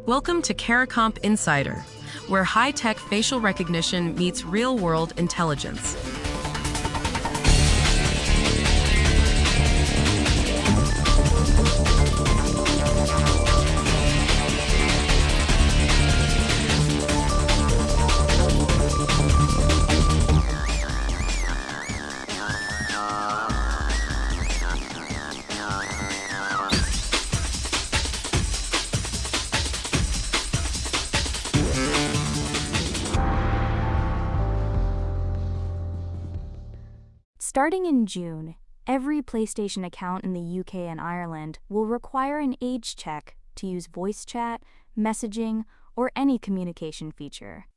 Welcome to CARICOMP Insider, where high-tech facial recognition meets real-world intelligence. Starting in June, every PlayStation account in the UK and Ireland will require an age check to use voice chat, messaging, or any communication feature.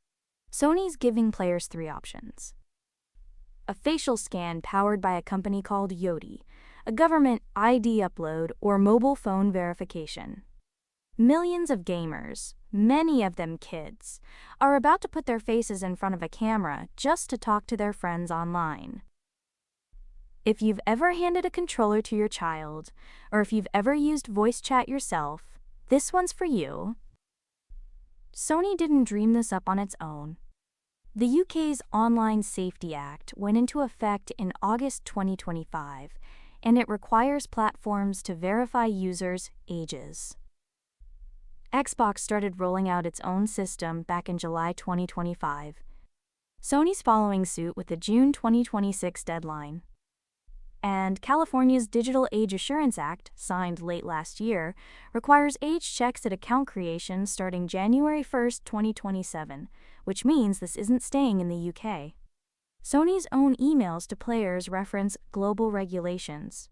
Sony's giving players three options: a facial scan powered by a company called Yoti, a government ID upload, or mobile phone verification. Millions of gamers, many of them kids, are about to put their faces in front of a camera just to talk to their friends online. If you've ever handed a controller to your child, or if you've ever used voice chat yourself, this one's for you. Sony didn't dream this up on its own. The UK's Online Safety Act went into effect in August 2025, and it requires platforms to verify users' ages. Xbox started rolling out its own system back in July 2025. Sony's following suit with the June 2026 deadline. And California's Digital Age Assurance Act, signed late last year, requires age checks at account creation starting January 1, 2027, which means this isn't staying in the UK. Sony's own emails to players reference global regulations.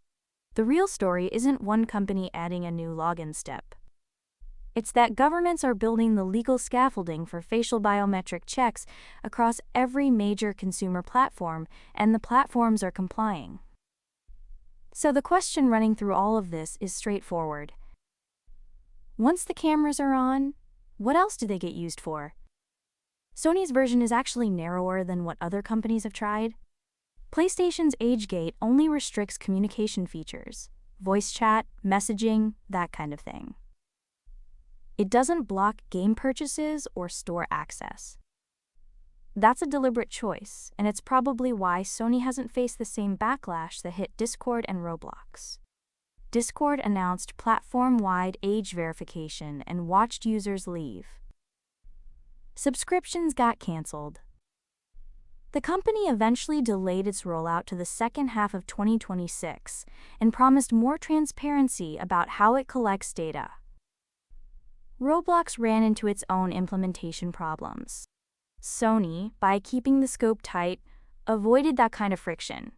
The real story isn't one company adding a new login step. It's that governments are building the legal scaffolding for facial biometric checks across every major consumer platform, and the platforms are complying. So the question running through all of this is straightforward. Once the cameras are on, what else do they get used for? Sony's version is actually narrower than what other companies have tried. PlayStation's age gate only restricts communication features, voice chat, messaging, that kind of thing. It doesn't block game purchases or store access. That's a deliberate choice, and it's probably why Sony hasn't faced the same backlash that hit Discord and Roblox. Discord announced platform-wide age verification and watched users leave. Subscriptions got canceled. The company eventually delayed its rollout to the second half of 2026 and promised more transparency about how it collects data. Roblox ran into its own implementation problems. Sony, by keeping the scope tight, avoided that kind of friction,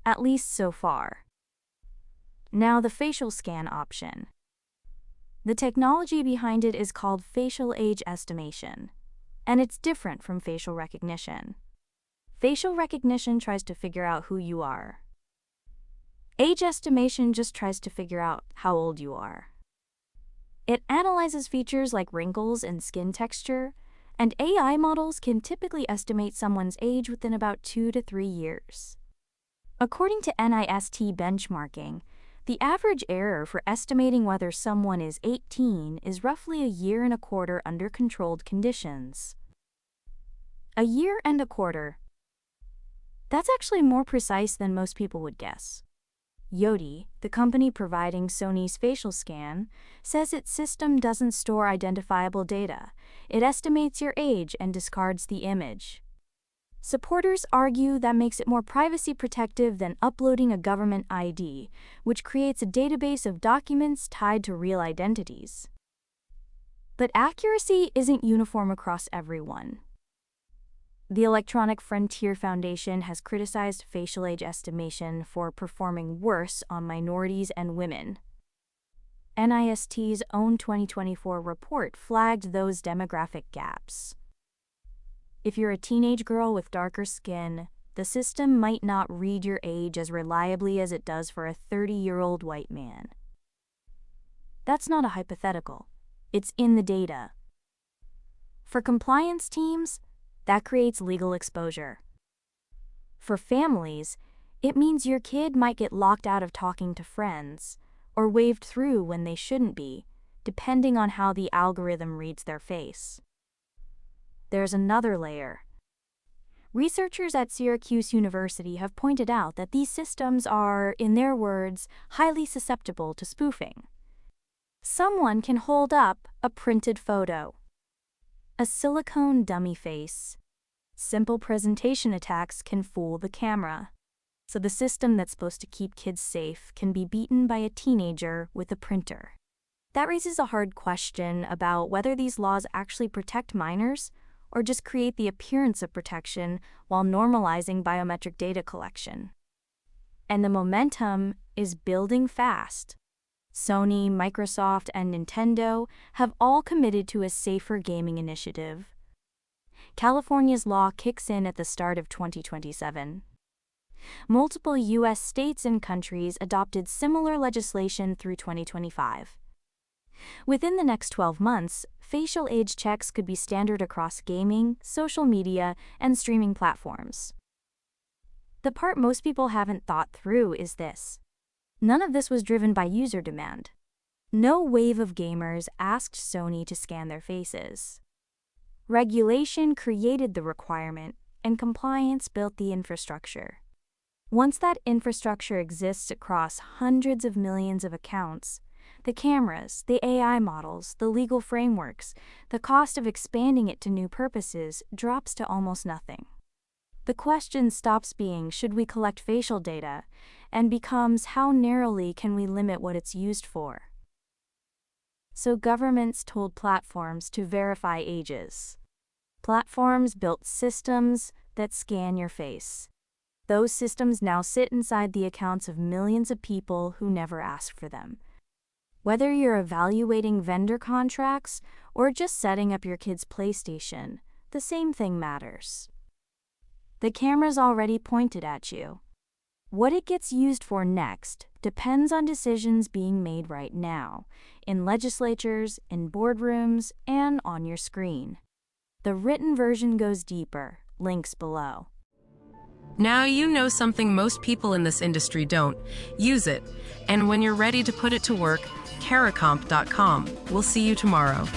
at least so far. Now the facial scan option. The technology behind it is called facial age estimation, and it's different from facial recognition. Facial recognition tries to figure out who you are. Age estimation just tries to figure out how old you are. It analyzes features like wrinkles and skin texture, and AI models can typically estimate someone's age within about 2 to 3 years. According to NIST benchmarking, the average error for estimating whether someone is 18 is roughly a year and a quarter under controlled conditions. A year and a quarter. That's actually more precise than most people would guess. Yoti, the company providing Sony's facial scan, says its system doesn't store identifiable data. It estimates your age and discards the image. Supporters argue that makes it more privacy protective than uploading a government ID, which creates a database of documents tied to real identities. But accuracy isn't uniform across everyone. The Electronic Frontier Foundation has criticized facial age estimation for performing worse on minorities and women. NIST's own 2024 report flagged those demographic gaps. If you're a teenage girl with darker skin, the system might not read your age as reliably as it does for a 30-year-old white man. That's not a hypothetical. It's in the data. For compliance teams, that creates legal exposure. For families, it means your kid might get locked out of talking to friends, or waved through when they shouldn't be, depending on how the algorithm reads their face. There's another layer. Researchers at Syracuse University have pointed out that these systems are, in their words, highly susceptible to spoofing. Someone can hold up a printed photo, a silicone dummy face. Simple presentation attacks can fool the camera. So the system that's supposed to keep kids safe can be beaten by a teenager with a printer. That raises a hard question about whether these laws actually protect minors or just create the appearance of protection while normalizing biometric data collection. And the momentum is building fast. Sony, Microsoft, and Nintendo have all committed to a safer gaming initiative. California's law kicks in at the start of 2027. Multiple U.S. states and countries adopted similar legislation through 2025. Within the next 12 months, facial age checks could be standard across gaming, social media, and streaming platforms. The part most people haven't thought through is this. None of this was driven by user demand. No wave of gamers asked Sony to scan their faces. Regulation created the requirement, and compliance built the infrastructure. Once that infrastructure exists across hundreds of millions of accounts, the cameras, the AI models, the legal frameworks, the cost of expanding it to new purposes drops to almost nothing. The question stops being, should we collect facial data, and becomes, how narrowly can we limit what it's used for? So governments told platforms to verify ages. Platforms built systems that scan your face. Those systems now sit inside the accounts of millions of people who never asked for them. Whether you're evaluating vendor contracts or just setting up your kid's PlayStation, the same thing matters. The camera's already pointed at you. What it gets used for next depends on decisions being made right now, in legislatures, in boardrooms, and on your screen. The written version goes deeper, links below. Now you know something most people in this industry don't. Use it. And when you're ready to put it to work, caracomp.com. We'll see you tomorrow.